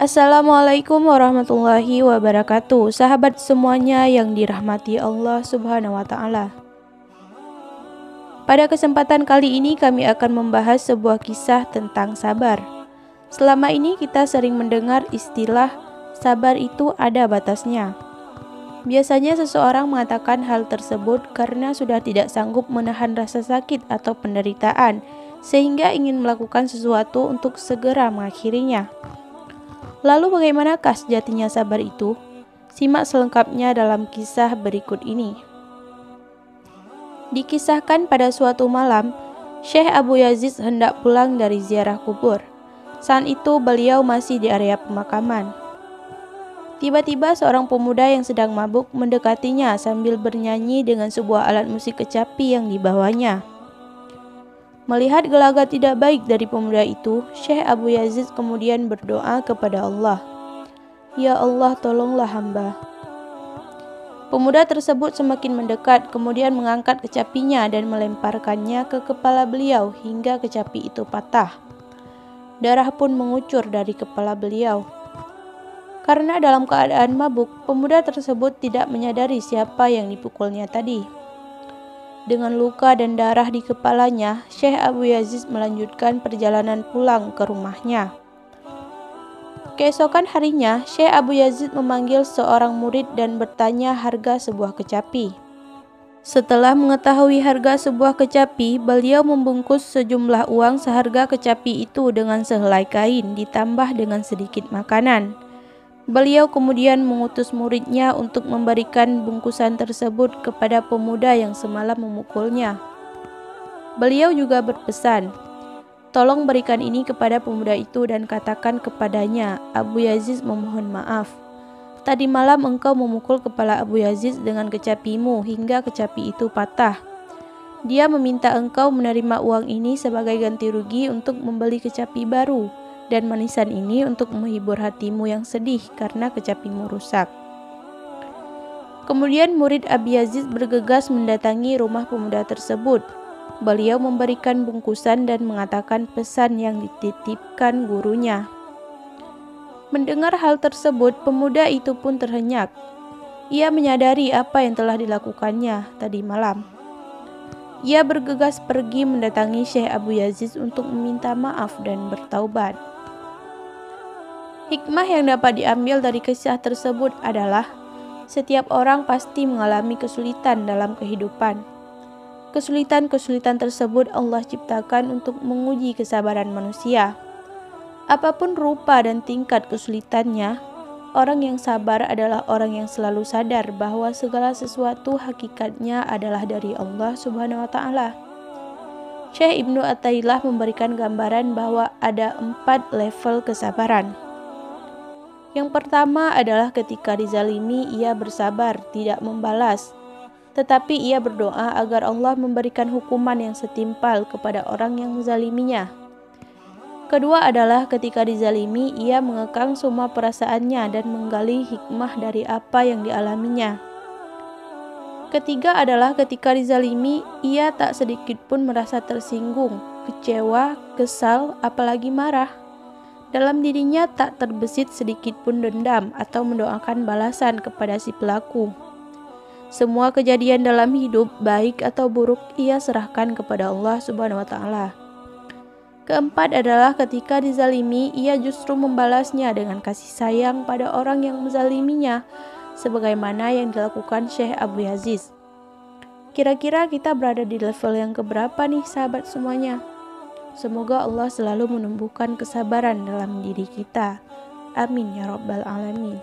Assalamualaikum warahmatullahi wabarakatuh. Sahabat semuanya yang dirahmati Allah Subhanahu wa taala. Pada kesempatan kali ini kami akan membahas sebuah kisah tentang sabar. Selama ini kita sering mendengar istilah sabar itu ada batasnya. Biasanya seseorang mengatakan hal tersebut karena sudah tidak sanggup menahan rasa sakit atau penderitaan, sehingga ingin melakukan sesuatu untuk segera mengakhirinya. Lalu bagaimanakah sejatinya sabar itu? Simak selengkapnya dalam kisah berikut ini. Dikisahkan pada suatu malam, Syekh Abu Yazid hendak pulang dari ziarah kubur. Saat itu beliau masih di area pemakaman. Tiba-tiba seorang pemuda yang sedang mabuk mendekatinya sambil bernyanyi dengan sebuah alat musik kecapi yang dibawanya. Melihat gelagat tidak baik dari pemuda itu, Syekh Abu Yazid kemudian berdoa kepada Allah. Ya Allah, tolonglah hamba. Pemuda tersebut semakin mendekat, kemudian mengangkat kecapinya dan melemparkannya ke kepala beliau hingga kecapi itu patah. Darah pun mengucur dari kepala beliau. Karena dalam keadaan mabuk, pemuda tersebut tidak menyadari siapa yang dipukulnya tadi. Dengan luka dan darah di kepalanya, Syekh Abu Yazid melanjutkan perjalanan pulang ke rumahnya. Keesokan harinya, Syekh Abu Yazid memanggil seorang murid dan bertanya harga sebuah kecapi. Setelah mengetahui harga sebuah kecapi, beliau membungkus sejumlah uang seharga kecapi itu dengan sehelai kain ditambah dengan sedikit makanan. Beliau kemudian mengutus muridnya untuk memberikan bungkusan tersebut kepada pemuda yang semalam memukulnya. Beliau juga berpesan, tolong berikan ini kepada pemuda itu dan katakan kepadanya, Abu Yazid memohon maaf. Tadi malam engkau memukul kepala Abu Yazid dengan kecapimu hingga kecapi itu patah. Dia meminta engkau menerima uang ini sebagai ganti rugi untuk membeli kecapi baru. Dan manisan ini untuk menghibur hatimu yang sedih karena kecapimu rusak. Kemudian murid Abu Yazid bergegas mendatangi rumah pemuda tersebut. Beliau memberikan bungkusan dan mengatakan pesan yang dititipkan gurunya. Mendengar hal tersebut, pemuda itu pun terhenyak. Ia menyadari apa yang telah dilakukannya tadi malam. Ia bergegas pergi mendatangi Syekh Abu Yazid untuk meminta maaf dan bertaubat. Hikmah yang dapat diambil dari kisah tersebut adalah setiap orang pasti mengalami kesulitan dalam kehidupan. Kesulitan-kesulitan tersebut Allah ciptakan untuk menguji kesabaran manusia. Apapun rupa dan tingkat kesulitannya, orang yang sabar adalah orang yang selalu sadar bahwa segala sesuatu hakikatnya adalah dari Allah Subhanahu wa taala. Syekh Ibnu Athaillah memberikan gambaran bahwa ada 4 level kesabaran. Yang pertama adalah ketika dizalimi ia bersabar, tidak membalas. Tetapi ia berdoa agar Allah memberikan hukuman yang setimpal kepada orang yang menzaliminya. Kedua adalah ketika dizalimi ia mengekang semua perasaannya dan menggali hikmah dari apa yang dialaminya. Ketiga adalah ketika dizalimi ia tak sedikit pun merasa tersinggung, kecewa, kesal, apalagi marah. Dalam dirinya tak terbesit sedikit pun dendam atau mendoakan balasan kepada si pelaku. Semua kejadian dalam hidup, baik atau buruk, ia serahkan kepada Allah Subhanahu wa taala. Keempat adalah ketika dizalimi, ia justru membalasnya dengan kasih sayang pada orang yang menzaliminya, sebagaimana yang dilakukan Syekh Abu Yazid. Kira-kira kita berada di level yang keberapa nih sahabat semuanya? Semoga Allah selalu menumbuhkan kesabaran dalam diri kita. Amin ya rabbal alamin.